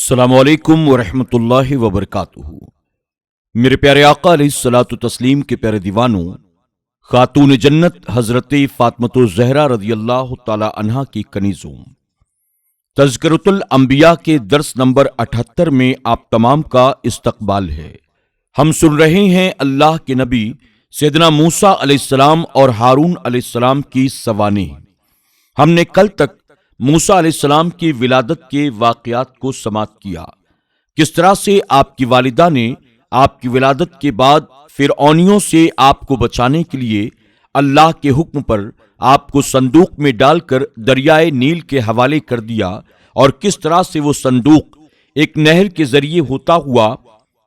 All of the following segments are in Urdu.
السلام علیکم ورحمۃ اللہ وبرکاتہ۔ میرے پیارے آقا علیہ الصلوۃ والتسلیم کے پیارے دیوانوں، خاتون جنت حضرت فاطمۃ الزہرا رضی اللہ تعالی عنہا کی کنیزوں، تذکرۃ الانبیاء کے درس نمبر 78 میں آپ تمام کا استقبال ہے۔ ہم سن رہے ہیں اللہ کے نبی سیدنا موسیٰ علیہ السلام اور ہارون علیہ السلام کی سوانح۔ ہم نے کل تک موسیٰ علیہ السلام کی ولادت کے واقعات کو سماعت کیا، کس طرح سے آپ کی والدہ نے آپ کی ولادت کے بعد فرعونیوں سے آپ کو بچانے کے لیے اللہ کے حکم پر آپ کو صندوق میں ڈال کر دریائے نیل کے حوالے کر دیا، اور کس طرح سے وہ صندوق ایک نہر کے ذریعے ہوتا ہوا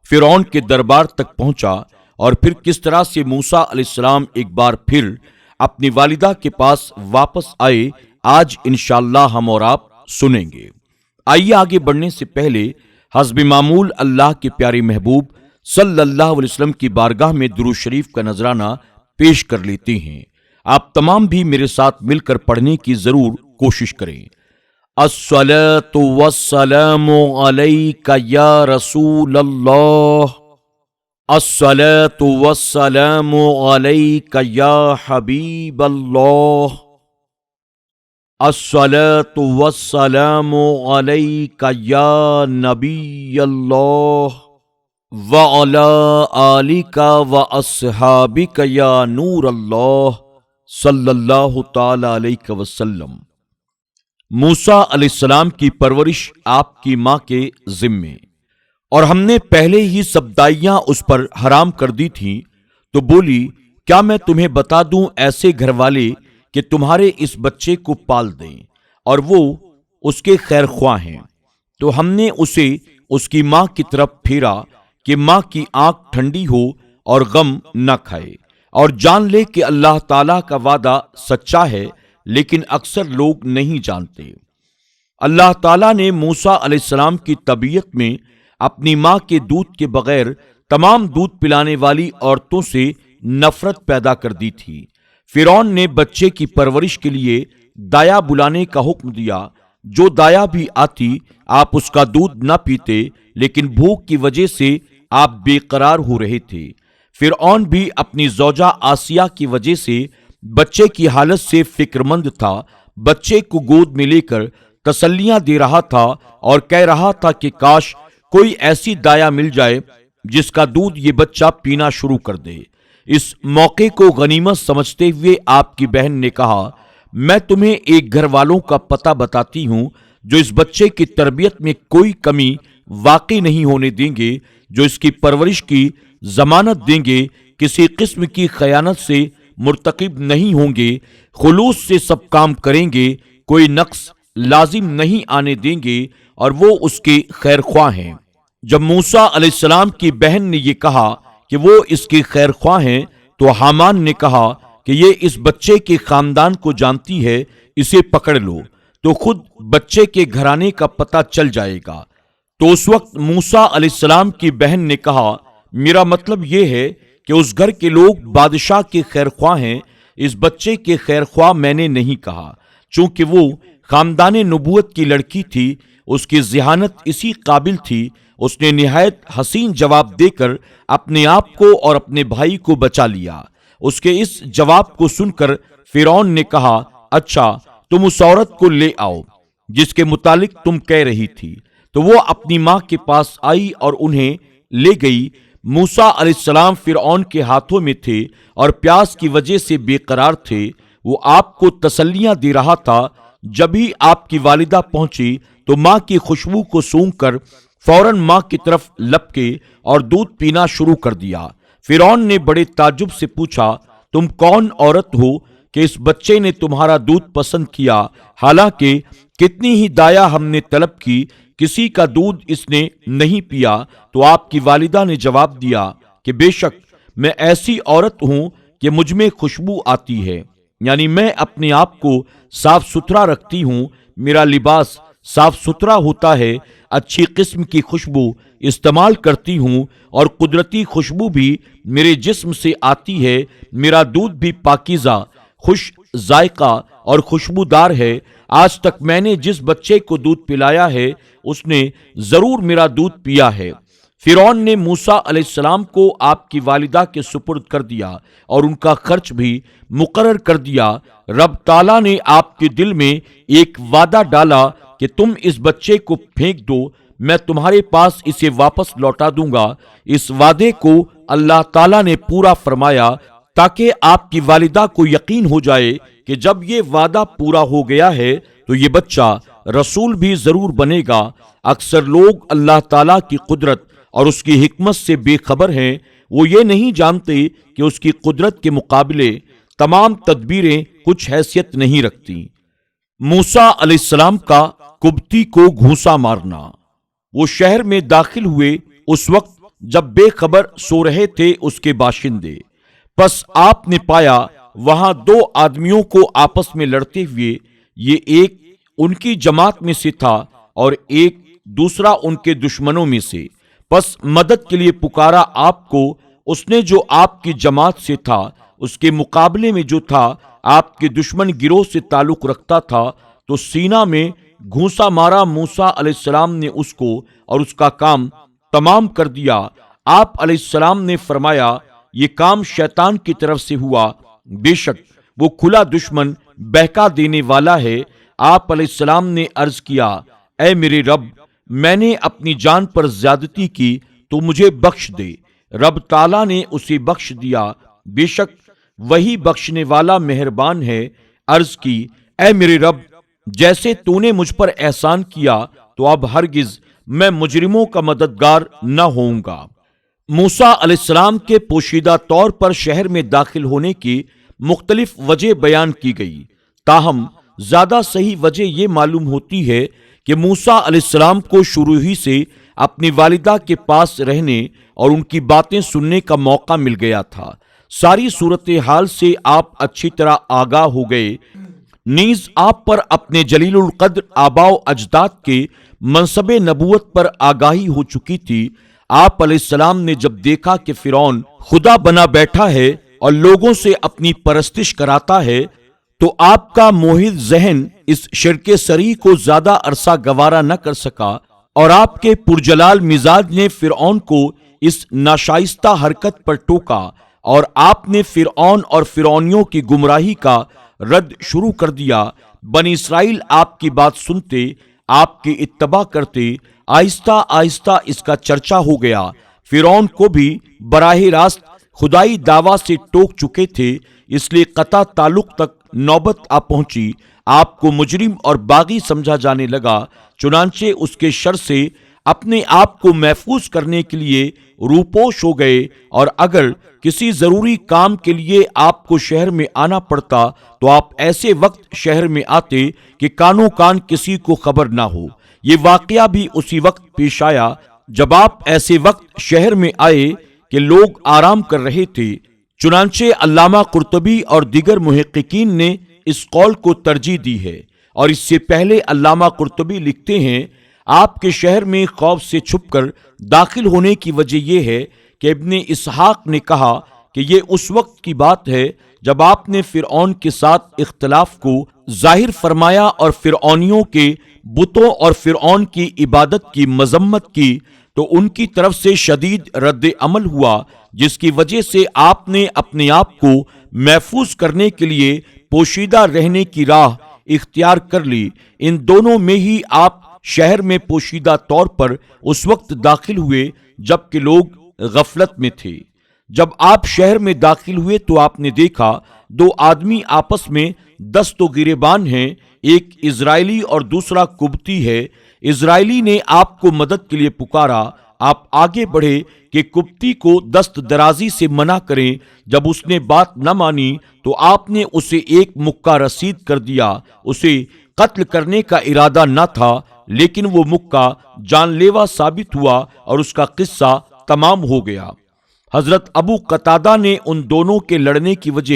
فرعون کے دربار تک پہنچا، اور پھر کس طرح سے موسیٰ علیہ السلام ایک بار پھر اپنی والدہ کے پاس واپس آئے، آج انشاءاللہ ہم اور آپ سنیں گے۔ آئیے آگے بڑھنے سے پہلے حسب معمول اللہ کے پیارے محبوب صلی اللہ علیہ وسلم کی بارگاہ میں درود شریف کا نذرانہ پیش کر لیتے ہیں۔ آپ تمام بھی میرے ساتھ مل کر پڑھنے کی ضرور کوشش کریں۔ الصلاۃ والسلام علیک یا رسول اللہ، الصلاۃ والسلام علیک یا حبیب اللہ، الصلاۃ والسلام علیک یا نبی اللہ، وعلی آلک واصحابک یا نور اللہ، صلی اللہ تعالی علیہ وسلم۔ موسیٰ علیہ السلام کی پرورش آپ کی ماں کے ذمے، اور ہم نے پہلے ہی سب دائیاں اس پر حرام کر دی تھیں، تو بولی کیا میں تمہیں بتا دوں ایسے گھر والے کہ تمہارے اس بچے کو پال دیں اور وہ اس کے خیر خواہ ہیں؟ تو ہم نے اسے اس کی ماں کی طرف پھیرا کہ ماں کی آنکھ ٹھنڈی ہو اور غم نہ کھائے، اور جان لے کہ اللہ تعالیٰ کا وعدہ سچا ہے، لیکن اکثر لوگ نہیں جانتے۔ اللہ تعالیٰ نے موسیٰ علیہ السلام کی طبیعت میں اپنی ماں کے دودھ کے بغیر تمام دودھ پلانے والی عورتوں سے نفرت پیدا کر دی تھی۔ فرعون نے بچے کی پرورش کے لیے دایا بلانے کا حکم دیا، جو دایا بھی آتی آپ اس کا دودھ نہ پیتے، لیکن بھوک کی وجہ سے آپ بے قرار ہو رہے تھے۔ فرعون بھی اپنی زوجہ آسیہ کی وجہ سے بچے کی حالت سے فکر مند تھا، بچے کو گود میں لے کر تسلیاں دے رہا تھا اور کہہ رہا تھا کہ کاش کوئی ایسی دایا مل جائے جس کا دودھ یہ بچہ پینا شروع کر دے۔ اس موقع کو غنیمت سمجھتے ہوئے آپ کی بہن نے کہا، میں تمہیں ایک گھر والوں کا پتہ بتاتی ہوں جو اس بچے کی تربیت میں کوئی کمی واقع نہیں ہونے دیں گے، جو اس کی پرورش کی ضمانت دیں گے، کسی قسم کی خیانت سے مرتکب نہیں ہوں گے، خلوص سے سب کام کریں گے، کوئی نقص لازم نہیں آنے دیں گے، اور وہ اس کے خیر خواہ ہیں۔ جب موسیٰ علیہ السلام کی بہن نے یہ کہا کہ وہ اس کی خیر خواہ ہیں، تو حامان نے کہا کہ یہ اس بچے کے خاندان کو جانتی ہے، اسے پکڑ لو تو خود بچے کے گھرانے کا پتہ چل جائے گا۔ تو اس وقت موسیٰ علیہ السلام کی بہن نے کہا، میرا مطلب یہ ہے کہ اس گھر کے لوگ بادشاہ کے خیر خواہ ہیں، اس بچے کے خیر خواہ میں نے نہیں کہا، چونکہ وہ خاندان نبوت کی لڑکی تھی، اس کی ذہانت اسی قابل تھی۔ اس نے نہایت حسین جواب دے کر اپنے آپ کو اور اپنے بھائی کو بچا لیا۔ اس کے اس جواب کو سن کر فرعون نے کہا، اچھا تم اس عورت کو لے آؤ جس کے متعلق تم کہہ رہی تھی۔ تو وہ اپنی ماں کے پاس آئی اور انہیں لے گئی۔ موسیٰ علیہ السلام فرعون کے ہاتھوں میں تھے اور پیاس کی وجہ سے بے قرار تھے، وہ آپ کو تسلیاں دے رہا تھا۔ جب ہی آپ کی والدہ پہنچی تو ماں کی خوشبو کو سونگھ کر فوراً ماں کی طرف لپکے اور دودھ پینا شروع کر دیا۔ فرعون نے بڑے تعجب سے پوچھا، تم کون عورت ہو کہ اس بچے نے تمہارا دودھ پسند کیا؟ حالانکہ کتنی ہی دایا ہم نے طلب کی، کسی کا دودھ اس نے نہیں پیا۔ تو آپ کی والدہ نے جواب دیا کہ بے شک میں ایسی عورت ہوں کہ مجھ میں خوشبو آتی ہے، یعنی میں اپنے آپ کو صاف ستھرا رکھتی ہوں، میرا لباس صاف ستھرا ہوتا ہے، اچھی قسم کی خوشبو استعمال کرتی ہوں، اور قدرتی خوشبو بھی میرے جسم سے آتی ہے، میرا دودھ بھی پاکیزہ، خوش ذائقہ اور خوشبودار ہے۔ آج تک میں نے جس بچے کو دودھ پلایا ہے اس نے ضرور میرا دودھ پیا ہے۔ فرعون نے موسیٰ علیہ السلام کو آپ کی والدہ کے سپرد کر دیا اور ان کا خرچ بھی مقرر کر دیا۔ رب تعالیٰ نے آپ کے دل میں ایک وعدہ ڈالا کہ تم اس بچے کو پھینک دو، میں تمہارے پاس اسے واپس لوٹا دوں گا۔ اس وعدے کو اللہ تعالیٰ نے پورا فرمایا تاکہ آپ کی والدہ کو یقین ہو جائے کہ جب یہ وعدہ پورا ہو گیا ہے تو یہ بچہ رسول بھی ضرور بنے گا۔ اکثر لوگ اللہ تعالیٰ کی قدرت اور اس کی حکمت سے بے خبر ہیں، وہ یہ نہیں جانتے کہ اس کی قدرت کے مقابلے تمام تدبیریں کچھ حیثیت نہیں رکھتی۔ موسیٰ علیہ السلام کا قبطی کو گھونسا مارنا۔ وہ شہر میں داخل ہوئے اس وقت جب بے خبر سو رہے تھے اس کے باشندے۔ پس آپ نے پایا وہاں دو آدمیوں کو آپس میں لڑتے ہوئے، یہ ایک ان کی جماعت میں سے تھا اور ایک دوسرا ان کے دشمنوں میں سے۔ پس مدد کے لیے پکارا آپ کو۔ اس نے جو آپ کی جماعت سے تھا اس کے مقابلے میں جو تھا آپ کے دشمن گروہ سے تعلق رکھتا تھا، تو سینہ میں گھونسا مارا۔ موسیٰ علیہ السلام نے اس کو اور اس کا کام تمام کر دیا۔ آپ علیہ السلام نے فرمایا یہ کام شیطان کی طرف سے ہوا، بے شک وہ کھلا دشمن بہکا دینے والا ہے۔ آپ علیہ السلام نے عرض کیا اے میرے رب، میں نے اپنی جان پر زیادتی کی تو مجھے بخش دے۔ رب تعالیٰ نے اسے بخش دیا، بے شک وہی بخشنے والا مہربان ہے۔ عرض کی اے میرے رب، جیسے تو نے مجھ پر احسان کیا تو اب ہرگز میں مجرموں کا مددگار نہ ہوں گا۔ موسیٰ علیہ السلام کے پوشیدہ طور پر شہر میں داخل ہونے کی مختلف وجہ بیان کی گئی، تاہم زیادہ صحیح وجہ یہ معلوم ہوتی ہے کہ موسیٰ علیہ السلام کو شروع ہی سے اپنی والدہ کے پاس رہنے اور ان کی باتیں سننے کا موقع مل گیا تھا۔ ساری صورتحال سے آپ اچھی طرح آگاہ ہو گئے، نیز آپ پر اپنے جلیل القدر آباء و اجداد کے منصب نبوت پر آگاہی ہو چکی تھی۔ آپ علیہ السلام نے جب دیکھا کہ فرعون خدا بنا بیٹھا ہے اور لوگوں سے اپنی پرستش کراتا ہے، تو آپ کا موحد ذہن اس شرک صریح کو زیادہ عرصہ گوارا نہ کر سکا، اور آپ کے پرجلال مزاج نے فرعون کو اس ناشائستہ حرکت پر ٹوکا، اور آپ نے فرعون اور فرعونیوں کی گمراہی کا رد شروع کر دیا۔ بنی اسرائیل آپ کی بات سنتے، آپ کی اتباع کرتے، آہستہ آہستہ اس کا چرچا ہو گیا۔ فرعون کو بھی براہ راست خدائی دعویٰ سے ٹوک چکے تھے، اس لیے قطع تعلق تک نوبت آ پہنچی۔ آپ کو مجرم اور باغی سمجھا جانے لگا، چنانچہ اس کے شر سے اپنے آپ کو محفوظ کرنے کے لیے روپوش ہو گئے، اور اگر کسی ضروری کام کے لیے آپ کو شہر میں آنا پڑتا تو آپ ایسے وقت شہر میں آتے کہ کانوں کان کسی کو خبر نہ ہو۔ یہ واقعہ بھی اسی وقت پیش آیا جب آپ ایسے وقت شہر میں آئے کہ لوگ آرام کر رہے تھے۔ چنانچہ علامہ قرطبی اور دیگر محققین نے اس قول کو ترجیح دی ہے، اور اس سے پہلے علامہ قرطبی لکھتے ہیں آپ کے شہر میں خوف سے چھپ کر داخل ہونے کی وجہ یہ ہے کہ ابن اسحاق نے کہا کہ یہ اس وقت کی بات ہے جب آپ نے فرعون کے ساتھ اختلاف کو ظاہر فرمایا اور فرعونیوں کے بتوں اور فرعون کی عبادت کی مذمت کی، تو ان کی طرف سے شدید رد عمل ہوا، جس کی وجہ سے آپ نے اپنے آپ کو محفوظ کرنے کے لیے پوشیدہ رہنے کی راہ اختیار کر لی۔ ان دونوں میں ہی آپ شہر میں پوشیدہ طور پر اس وقت داخل ہوئے جبکہ لوگ غفلت میں تھے۔ جب آپ شہر میں داخل ہوئے تو آپ نے دیکھا دو آدمی آپس میں دست و گریبان ہیں، ایک اسرائیلی اور دوسرا قبطی ہے۔ اسرائیلی نے آپ کو مدد کے لیے پکارا، آپ آگے بڑھے کہ قبطی کو دست درازی سے منع کریں۔ جب اس نے بات نہ مانی تو آپ نے اسے ایک مکہ رسید کر دیا۔ اسے قتل کرنے کا ارادہ نہ تھا، لیکن وہ مکہ جان لیوا ثابت ہوا اور اس کا قصہ تمام ہو گیا۔ حضرت ابو قتادہ نے ان دونوں کے لڑنے کی وجہ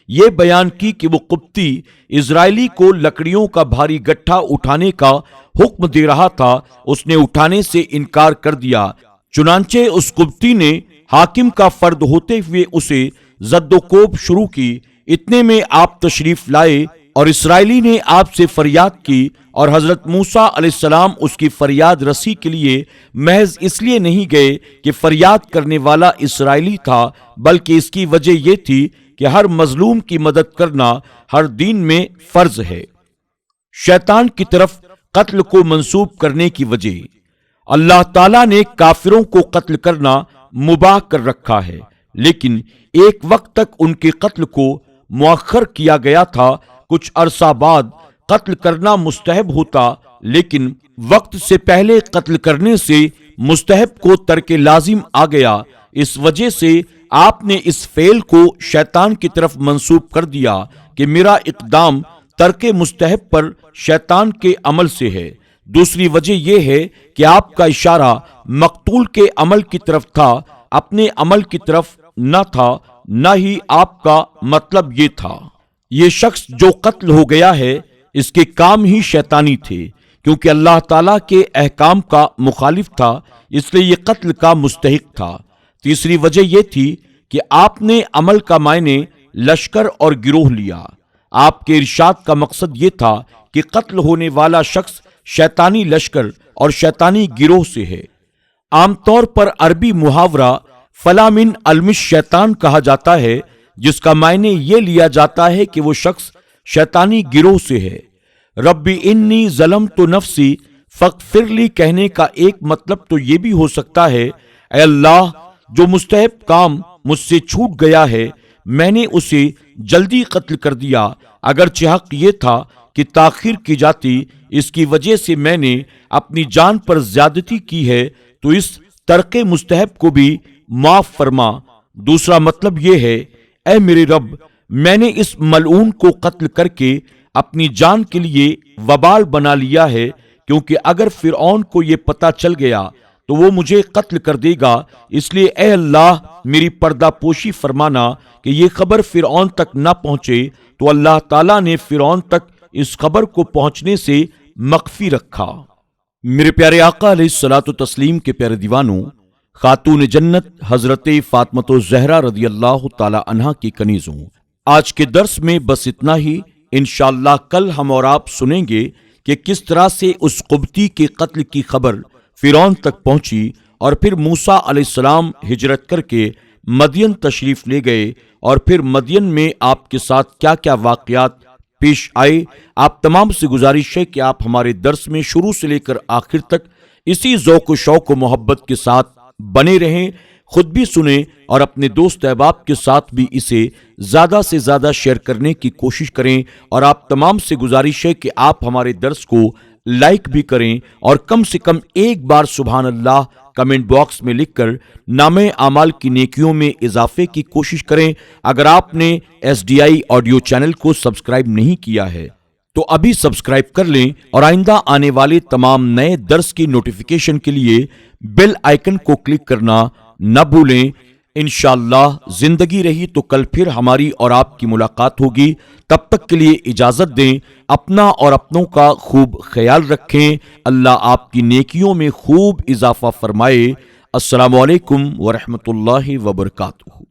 یہ بیان کی کہ وہ قبطی اسرائیلی کو لکڑیوں کا بھاری گٹھا اٹھانے کا حکم دے رہا تھا، اس نے اٹھانے سے انکار کر دیا۔ چنانچہ اس قبطی نے حاکم کا فرد ہوتے ہوئے اسے زد و کوب شروع کی۔ اتنے میں آپ تشریف لائے، اور اسرائیلی نے آپ سے فریاد کی، اور حضرت موسیٰ علیہ السلام اس کی فریاد رسی کے لیے محض اس لیے نہیں گئے کہ فریاد کرنے والا اسرائیلی تھا، بلکہ اس کی وجہ یہ تھی کہ ہر مظلوم کی مدد کرنا ہر دین میں فرض ہے۔ شیطان کی طرف قتل کو منسوب کرنے کی وجہ، اللہ تعالیٰ نے کافروں کو قتل کرنا مباح کر رکھا ہے، لیکن ایک وقت تک ان کے قتل کو مؤخر کیا گیا تھا۔ کچھ عرصہ بعد قتل کرنا مستحب ہوتا، لیکن وقت سے پہلے قتل کرنے سے مستحب کو ترک لازم آ گیا۔ اس وجہ سے آپ نے اس فعل کو شیطان کی طرف منسوب کر دیا کہ میرا اقدام ترک مستحب پر شیطان کے عمل سے ہے۔ دوسری وجہ یہ ہے کہ آپ کا اشارہ مقتول کے عمل کی طرف تھا، اپنے عمل کی طرف نہ تھا، نہ ہی آپ کا مطلب یہ تھا۔ یہ شخص جو قتل ہو گیا ہے، اس کے کام ہی شیطانی تھے، کیونکہ اللہ تعالیٰ کے احکام کا مخالف تھا، اس لیے یہ قتل کا مستحق تھا۔ تیسری وجہ یہ تھی کہ آپ نے عمل کا معنی لشکر اور گروہ لیا۔ آپ کے ارشاد کا مقصد یہ تھا کہ قتل ہونے والا شخص شیطانی لشکر اور شیطانی گروہ سے ہے۔ عام طور پر عربی محاورہ فلا من المش شیطان کہا جاتا ہے، جس کا معنی یہ لیا جاتا ہے کہ وہ شخص شیطانی گروہ سے ہے۔ ربی انی ظلمت نفسی فاغفر لی کہنے کا ایک مطلب تو یہ بھی ہو سکتا ہے، اے اللہ، جو مستحب کام مجھ سے چھوٹ گیا ہے میں نے اسے جلدی قتل کر دیا، اگرچہ حق یہ تھا کہ تاخیر کی جاتی، اس کی وجہ سے میں نے اپنی جان پر زیادتی کی ہے، تو اس ترک مستحب کو بھی معاف فرما۔ دوسرا مطلب یہ ہے، اے میرے رب، میں نے اس ملعون کو قتل کر کے اپنی جان کے لیے وبال بنا لیا ہے، کیونکہ اگر فرعون کو یہ پتہ چل گیا تو وہ مجھے قتل کر دے گا، اس لیے اے اللہ میری پردہ پوشی فرمانا کہ یہ خبر فرعون تک نہ پہنچے۔ تو اللہ تعالیٰ نے فرعون تک اس خبر کو پہنچنے سے مخفی رکھا۔ میرے پیارے آقا علیہ الصلوۃ والتسلیم کے پیارے دیوانوں، خاتون جنت حضرت فاطمہ الزہرا رضی اللہ تعالی عنہا کی کنیزوں، آج کے درس میں بس اتنا ہی۔ انشاءاللہ کل ہم اور آپ سنیں گے کہ کس طرح سے اس قبطی کے قتل کی خبر فرعون تک پہنچی، اور پھر موسیٰ علیہ السلام ہجرت کر کے مدین تشریف لے گئے، اور پھر مدین میں آپ کے ساتھ کیا کیا واقعات پیش آئے۔ آپ تمام سے گزارش ہے کہ آپ ہمارے درس میں شروع سے لے کر آخر تک اسی ذوق و شوق و محبت کے ساتھ بنے رہیں، خود بھی سنیں اور اپنے دوست احباب کے ساتھ بھی اسے زیادہ سے زیادہ شیئر کرنے کی کوشش کریں۔ اور آپ تمام سے گزارش ہے کہ آپ ہمارے درس کو لائک بھی کریں، اور کم سے کم ایک بار سبحان اللہ کمنٹ باکس میں لکھ کر نامہ اعمال کی نیکیوں میں اضافے کی کوشش کریں۔ اگر آپ نے SDI آڈیو چینل کو سبسکرائب نہیں کیا ہے تو ابھی سبسکرائب کر لیں، اور آئندہ آنے والے تمام نئے درس کی نوٹیفیکیشن کے لیے بیل آئیکن کو کلک کرنا نہ بھولیں۔ انشاءاللہ زندگی رہی تو کل پھر ہماری اور آپ کی ملاقات ہوگی۔ تب تک کے لیے اجازت دیں، اپنا اور اپنوں کا خوب خیال رکھیں۔ اللہ آپ کی نیکیوں میں خوب اضافہ فرمائے۔ السلام علیکم ورحمۃ اللہ وبرکاتہ۔